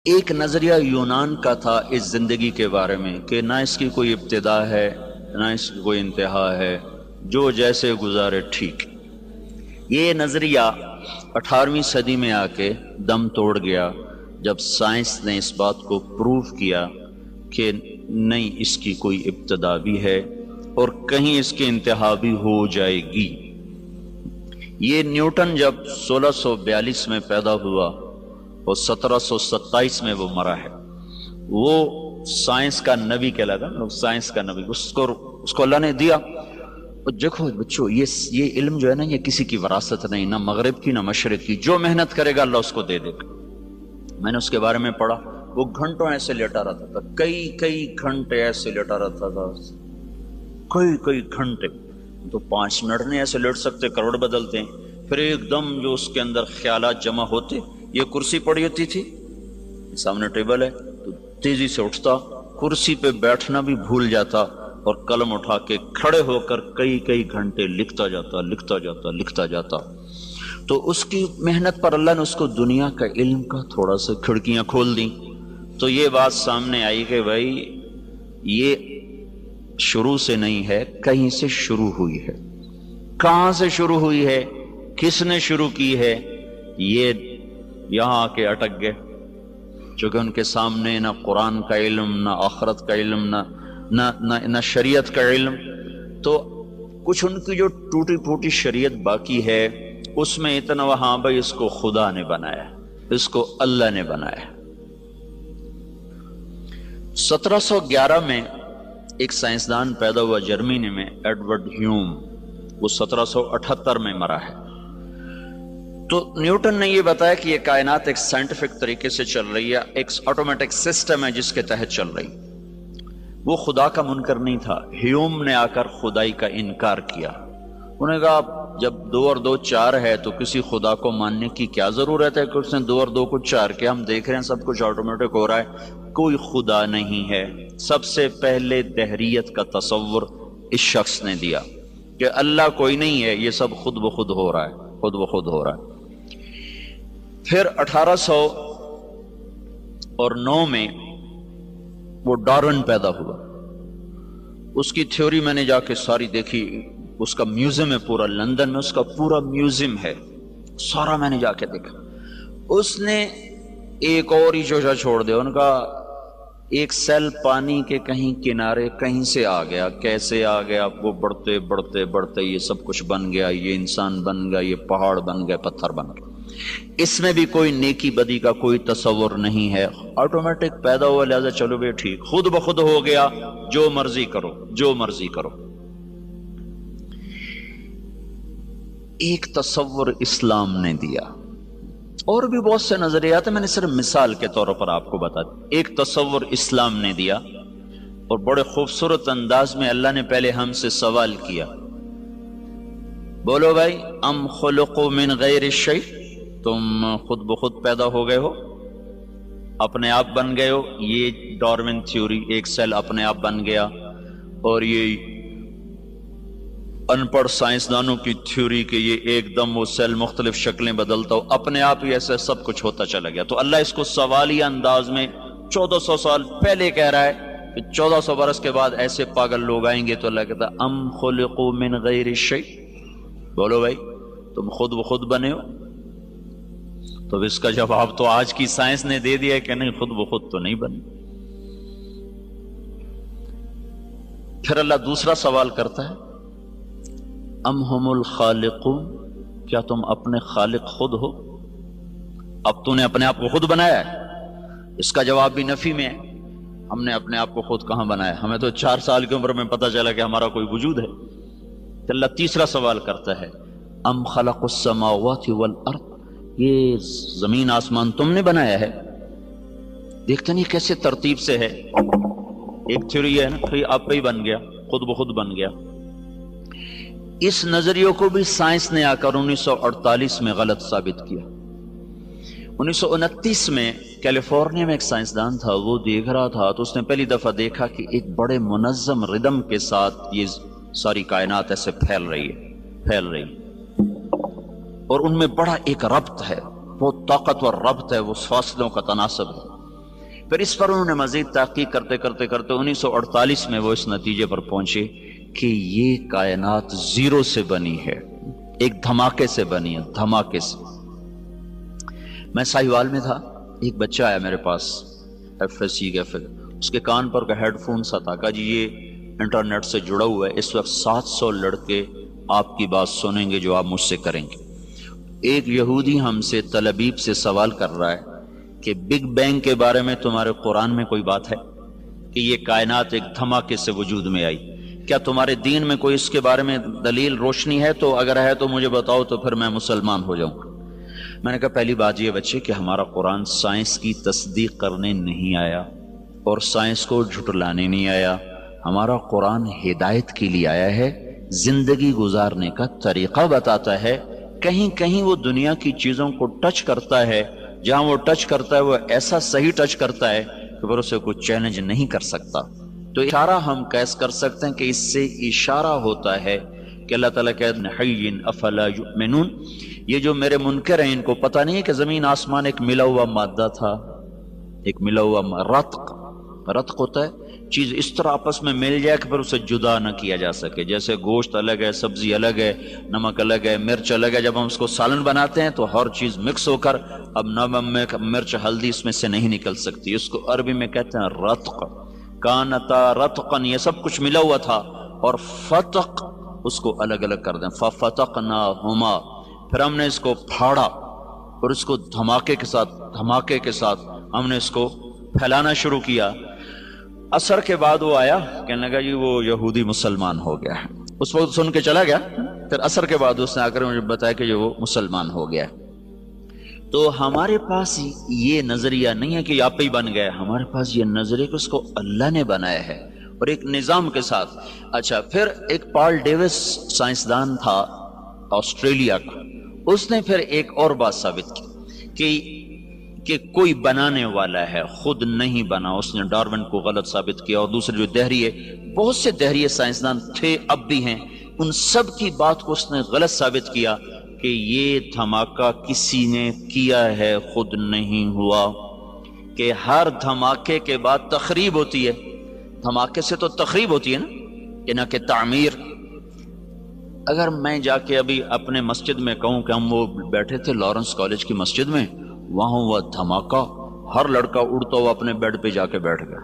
ایک نظریہ یونان کا تھا اس زندگی کے بارے میں کہ نہ اس کی کوئی ابتدا ہے نہ اس کی کوئی انتہا ہے، جو جیسے گزارے ٹھیک۔ یہ نظریہ 18ویں صدی میں آ کے دم توڑ گیا جب سائنس نے اس بات کو پروف کیا کہ نہیں، اس کی کوئی ابتدا بھی ہے اور کہیں اس کی انتہا بھی ہو جائے گی۔ یہ نیوٹن جب 1642 میں پیدا ہوا اور 1727 میں وہ مرا ہے، وہ سائنس کا نبی کہلاتا ہے، سائنس کا نبی، اس کو اللہ نے دیا۔ اور دیکھو بچوں، یہ علم جو ہے نا، یہ کسی کی وراثت نہیں، نہ مغرب کی نہ مشرق کی، جو محنت کرے گا اللہ اس کو دے دے گا۔ میں نے اس کے بارے میں پڑھا، وہ گھنٹوں ایسے لیٹا رہتا تھا، کئی گھنٹے ایسے لیٹا رہتا تھا، کئی گھنٹے، تو 5 منٹ نہیں ایسے لیٹ سکتے، کروڑ بدلتے ہیں۔ پھر ایک دم جو اس کے اندر خیالات جمع ہوتے، یہ کرسی پڑی ہوتی تھی، سامنے ٹیبل ہے، تو تیزی سے اٹھتا، کرسی پہ بیٹھنا بھی بھول جاتا اور قلم اٹھا کے کھڑے ہو کر کئی گھنٹے لکھتا جاتا۔ تو اس کی محنت پر اللہ نے اس کو دنیا کا علم کا تھوڑا سا کھڑکیاں کھول دیں، تو یہ بات سامنے آئی کہ بھائی یہ شروع سے نہیں ہے، کہیں سے شروع ہوئی ہے۔ کہاں سے شروع ہوئی ہے، کس نے شروع کی ہے، یہ یہاں آ کے اٹک گئے، چونکہ ان کے سامنے نہ قرآن کا علم، نہ آخرت کا علم، نہ شریعت کا علم۔ تو کچھ ان کی جو ٹوٹی پھوٹی شریعت باقی ہے، اس میں اتنا وہاں بھائی اس کو خدا نے بنایا، اس کو اللہ نے بنایا۔ 1711 میں ایک سائنسدان پیدا ہوا جرمنی میں، ایڈورڈ ہیوم، وہ 1778 میں مرا ہے۔ تو نیوٹن نے یہ بتایا کہ یہ کائنات ایک سائنٹیفک طریقے سے چل رہی ہے، ایک آٹومیٹک سسٹم ہے جس کے تحت چل رہی۔ وہ خدا کا منکر نہیں تھا۔ ہیوم نے آ کر خدائی کا انکار کیا۔ انہوں نے کہا جب 2 اور 2 4 ہے تو کسی خدا کو ماننے کی کیا ضرورت ہے کہ اس نے 2 اور 2 کو 4 کیا؟ ہم دیکھ رہے ہیں سب کچھ آٹومیٹک ہو رہا ہے، کوئی خدا نہیں ہے۔ سب سے پہلے دہریت کا تصور اس شخص نے دیا کہ اللہ کوئی نہیں ہے، یہ سب خود بخود ہو رہا ہے، خود بخود ہو رہا ہے۔ پھر 1809 میں وہ ڈارون پیدا ہوا۔ اس کی تھیوری میں نے جا کے ساری دیکھی، اس کا میوزیم ہے پورا لندن میں، اس کا پورا میوزیم ہے، سارا میں نے جا کے دیکھا۔ اس نے ایک اور ہی چوچا چھوڑ دیا، ان کا ایک سیل پانی کے کہیں کنارے کہیں سے آ گیا، کیسے آ گیا، وہ بڑھتے یہ سب کچھ بن گیا، یہ انسان بن گیا، یہ پہاڑ بن گئے، پتھر بن گئے۔ اس میں بھی کوئی نیکی بدی کا کوئی تصور نہیں ہے، آٹومیٹک پیدا ہوا، لہذا چلو بھی ٹھیک، خود بخود ہو گیا، جو مرضی کرو۔ ایک تصور اسلام نے دیا، اور بھی بہت سے نظریات ہیں، میں نے صرف مثال کے طور پر آپ کو بتا دیا۔ ایک تصور اسلام نے دیا، اور بڑے خوبصورت انداز میں اللہ نے پہلے ہم سے سوال کیا، بولو بھائی، ام خلقوا من غیر شیء، تم خود بخود پیدا ہو گئے ہو، اپنے آپ بن گئے ہو؟ یہ ڈارون تھیوری، ایک سیل اپنے آپ بن گیا، اور یہ ان پڑھ سائنسدانوں کی تھیوری کہ یہ ایک دم وہ سیل مختلف شکلیں بدلتا ہو، اپنے آپ ہی ایسے سب کچھ ہوتا چلا گیا۔ تو اللہ اس کو سوالیہ انداز میں 1400 سال پہلے کہہ رہا ہے کہ 1400 برس کے بعد ایسے پاگل لوگ آئیں گے، تو اللہ کہتا ہے ام خلقوا من غیر شیء، بولو بھائی تم خود بخود بنے ہو؟ تو اس کا جواب تو آج کی سائنس نے دے دیا کہ نہیں، خود بخود تو نہیں بنے۔ پھر اللہ دوسرا سوال کرتا ہے، ام ہم الخالقون، کیا تم اپنے خالق خود ہو؟ اب تو نے اپنے آپ کو خود بنایا ہے۔ اس کا جواب بھی نفی میں ہے، ہم نے اپنے آپ کو خود کہاں بنایا؟ ہمیں تو 4 سال کی عمر میں پتہ چلا کہ ہمارا کوئی وجود ہے۔ تو اللہ تیسرا سوال کرتا ہے، ام خلق السماوات والارض، یہ زمین آسمان تم نے بنایا ہے؟ دیکھتے نہیں کیسے ترتیب سے ہے۔ ایک تھیوری ہے نا کہ آپ ہی بن گیا، خود بخود بن گیا۔ اس نظریے کو بھی سائنس نے آ کر 1948 میں غلط ثابت کیا۔ 1929 میں کیلیفورنیا میں ایک سائنسدان تھا، وہ دیکھ رہا تھا، تو اس نے پہلی دفعہ دیکھا کہ ایک بڑے منظم ردم کے ساتھ یہ ساری کائنات ایسے پھیل رہی ہے، اور ان میں بڑا ایک ربط ہے، بہت طاقتور ربط ہے، وہ فاصلوں کا تناسب ہے۔ پھر اس پر انہوں نے مزید تحقیق کرتے کرتے کرتے 1948 میں وہ اس نتیجے پر پہنچے کہ یہ کائنات زیرو سے بنی ہے، ایک دھماکے سے بنی ہے، دھماکے سے۔ میں ساہیوال میں تھا، ایک بچہ آیا میرے پاس ایف ایس سی کا، پھر اس کے کان پر کا ہیڈ فون سا تھا، کہا جی یہ انٹرنیٹ سے جڑا ہوا ہے، اس وقت 700 لڑکے آپ کی بات سنیں گے جو آپ مجھ سے کریں گے۔ ایک یہودی ہم سے تل ابیب سے سوال کر رہا ہے کہ بگ بینگ کے بارے میں تمہارے قرآن میں کوئی بات ہے کہ یہ کائنات ایک دھماکے سے وجود میں آئی؟ کیا تمہارے دین میں کوئی اس کے بارے میں دلیل روشنی ہے؟ تو اگر ہے تو مجھے بتاؤ تو پھر میں مسلمان ہو جاؤں۔ میں نے کہا پہلی بات یہ بچے کہ ہمارا قرآن سائنس کی تصدیق کرنے نہیں آیا اور سائنس کو جھٹلانے نہیں آیا، ہمارا قرآن ہدایت کے لیے آیا ہے، زندگی گزارنے کا طریقہ بتاتا ہے۔ کہیں کہیں وہ دنیا کی چیزوں کو ٹچ کرتا ہے، جہاں وہ ٹچ کرتا ہے وہ ایسا صحیح ٹچ کرتا ہے کہ پھر اسے کوئی چیلنج نہیں کر سکتا۔ تو اشارہ ہم کیس کر سکتے ہیں کہ اس سے اشارہ ہوتا ہے کہ اللہ تعالیٰ کہتے ہیں حی افلا یؤمنون، یہ جو میرے منکر ہیں ان کو پتہ نہیں ہے کہ زمین آسمان ایک ملا ہوا مادہ تھا، ایک ملا ہوا رتق ہوتا ہے چیز اس طرح آپس میں مل جائے کہ پھر اسے جدا نہ کیا جا سکے، جیسے گوشت الگ ہے، سبزی الگ ہے، نمک الگ ہے، مرچ الگ ہے، جب ہم اس کو سالن بناتے ہیں تو ہر چیز مکس ہو کر اب نمک مرچ ہلدی اس میں سے نہیں نکل سکتی، اس کو عربی میں کہتے ہیں رتق، کانتا رتقن، یہ سب کچھ ملا ہوا تھا، اور فتق اس کو الگ الگ کر دیں، ففتقناہما، پھر ہم نے اس کو پھاڑا اور اس کو دھماکے کے ساتھ ہم نے اس کو پھیلانا شروع کیا۔ اثر کے بعد وہ آیا، کہنے لگا جی وہ یہودی مسلمان ہو گیا ہے، اس وقت سن کے چلا گیا، پھر اثر کے بعد اس نے آ کر مجھے بتایا کہ وہ مسلمان ہو گیا ہے۔ تو ہمارے پاس یہ نظریہ نہیں ہے کہ آپ ہی بن گئے، ہمارے پاس یہ نظریہ کہ اس کو اللہ نے بنایا ہے اور ایک نظام کے ساتھ۔ اچھا، پھر ایک پال ڈیوس سائنسدان تھا آسٹریلیا کا، اس نے پھر ایک اور بات ثابت کی کہ کوئی بنانے والا ہے، خود نہیں بنا، اس نے ڈارون کو غلط ثابت کیا، اور دوسرے جو دہریے، بہت سے دہریے سائنسدان تھے اب بھی ہیں، ان سب کی بات کو اس نے غلط ثابت کیا کہ یہ دھماکہ کسی نے کیا ہے، خود نہیں ہوا، کہ ہر دھماکے کے بعد تخریب ہوتی ہے، دھماکے سے تو تخریب ہوتی ہے نا، کہ نہ کہ تعمیر۔ اگر میں جا کے ابھی اپنے مسجد میں کہوں کہ ہم وہ بیٹھے تھے لارنس کالج کی مسجد میں، وہاں ہوا دھماکہ، ہر لڑکا اڑتا ہوا اپنے بیڈ پہ جا کے بیٹھ گیا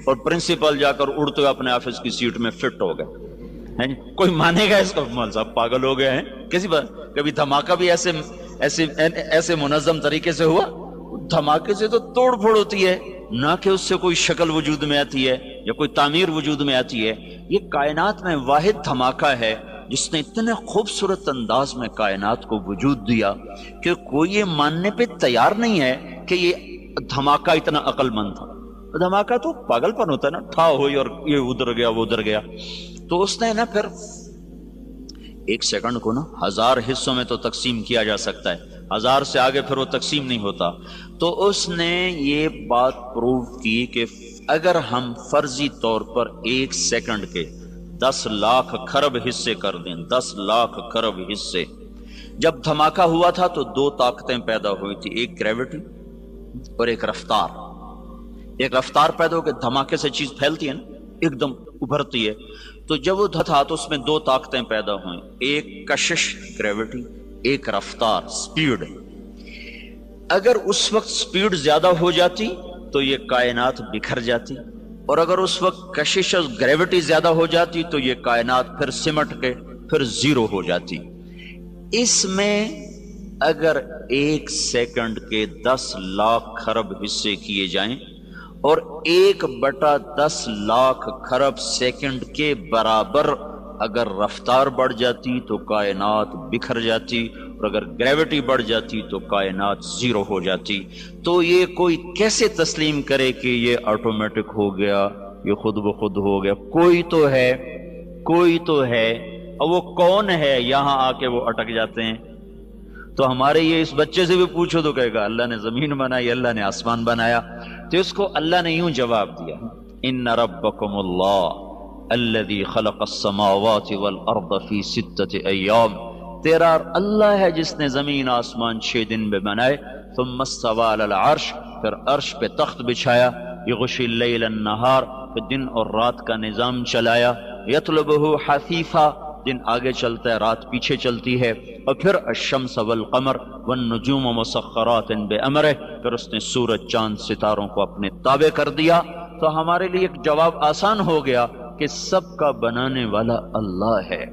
اور پرنسپل جا کر اڑتے ہوئے اپنے آفس کی سیٹ میں فٹ ہو گئے۔ کوئی مانے گا اس کو؟ مول صاحب پاگل ہو گئے ہیں کسی بات؟ کبھی دھماکہ بھی ایسے منظم طریقے سے ہوا؟ دھماکے سے تو توڑ پھوڑ ہوتی ہے، نہ کہ اس سے کوئی شکل وجود میں آتی ہے یا کوئی تعمیر وجود میں آتی ہے۔ یہ کائنات میں واحد دھماکہ ہے جس نے اتنے خوبصورت انداز میں کائنات کو وجود دیا کہ کوئی یہ ماننے پہ تیار نہیں ہے کہ یہ دھماکہ اتنا عقل مند تھا۔ دھماکہ تو پاگل پن ہوتا ہے نا، ٹھا ہوئی اور یہ ادھر گیا وہ ادھر گیا۔ تو اس نے نا پھر ایک سیکنڈ کو نا 1000 حصوں میں تو تقسیم کیا جا سکتا ہے، 1000 سے آگے پھر وہ تقسیم نہیں ہوتا۔ تو اس نے یہ بات پروو کی کہ اگر ہم فرضی طور پر 1 سیکنڈ کے 10 لاکھ کھرب حصے کر دیں، 10 لاکھ کھرب حصے، جب دھماکہ ہوا تھا تو 2 طاقتیں پیدا ہوئی تھی، ایک گریوٹی اور ایک رفتار۔ ایک رفتار پیدا ہو کے دھماکے سے چیز پھیلتی ہے نا، ایک دم ابھرتی ہے، تو جب وہ تھا تو اس میں 2 طاقتیں پیدا ہوئیں، ایک کشش گریوٹی، ایک رفتار سپیڈ۔ اگر اس وقت سپیڈ زیادہ ہو جاتی تو یہ کائنات بکھر جاتی، اور اگر اس وقت کشش اور گریوٹی زیادہ ہو جاتی تو یہ کائنات پھر سمٹ کے پھر زیرو ہو جاتی۔ اس میں اگر 1 سیکنڈ کے 10 لاکھ کھرب حصے کیے جائیں اور 1/10 لاکھ کھرب سیکنڈ کے برابر اگر رفتار بڑھ جاتی تو کائنات بکھر جاتی، اور اگر گریوٹی بڑھ جاتی تو کائنات زیرو ہو جاتی۔ تو یہ کوئی کیسے تسلیم کرے کہ یہ آٹومیٹک ہو گیا، یہ خود بخود ہو گیا؟ کوئی تو ہے، اور وہ کون ہے؟ یہاں آ کے وہ اٹک جاتے ہیں۔ تو ہمارے یہ اس بچے سے بھی پوچھو تو کہے گا اللہ نے زمین بنائی، اللہ نے آسمان بنایا۔ تو اس کو اللہ نے یوں جواب دیا، ان ربکم اللہ الذی خلق السماوات والارض فی 6 ایام، تیرا اللہ ہے جس نے زمین آسمان 6 دن میں بنائے، ثم استوى علی العرش، پھر عرش پہ تخت بچھایا، یغشی اللیل النہار، پھر دن اور رات کا نظام چلایا، یطلبہ حثیثا، دن آگے چلتا ہے رات پیچھے چلتی ہے، اور پھر الشمس والقمر والنجوم مسخرات بامرہ، پھر اس نے سورج چاند ستاروں کو اپنے تابع کر دیا۔ تو ہمارے لیے ایک جواب آسان ہو گیا کہ سب کا بنانے والا اللہ ہے۔